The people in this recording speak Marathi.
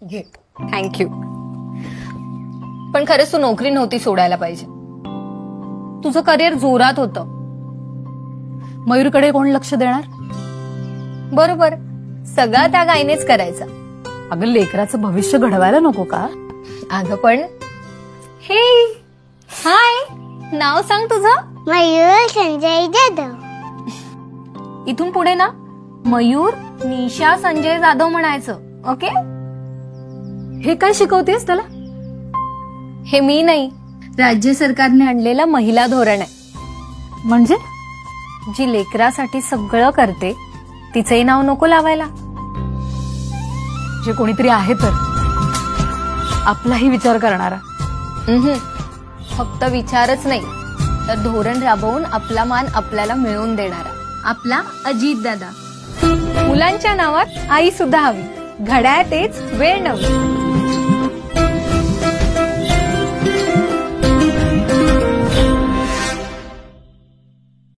घे. थँक्यू. पण खरंच तू नोकरी नव्हती सोडायला पाहिजे. तुझं करिअर जोरात होतं. मयूरकडे कोण लक्ष देणार? बरोबर, सगळं त्या गायनेच करायचा. अगं लेकराचं भविष्य घडवायला नको का? अगं पण हे हाय, नाव सांग तुझं. मयूर संजय जाधव. इथून पुढे ना मयूर निशा संजय जाधव म्हणायचं. ओके? हे काय शिकवतेस त्याला? हे मी नाही, राज्य सरकारने आणलेलं महिला धोरण आहे. म्हणजे जी लेकरासाठी सगळं करते तिचंही नाव नको लावायला. जे कोणीतरी आहे तर आपलाही विचार करणारा. फक्त विचारच नाही तर धोरण राबवून आपला मान आपल्याला मिळवून देणारा आपला अजित दादा. मुलांच्या नावात आई सुद्धा हवी. घड्याळ तेच, वेळ नवी.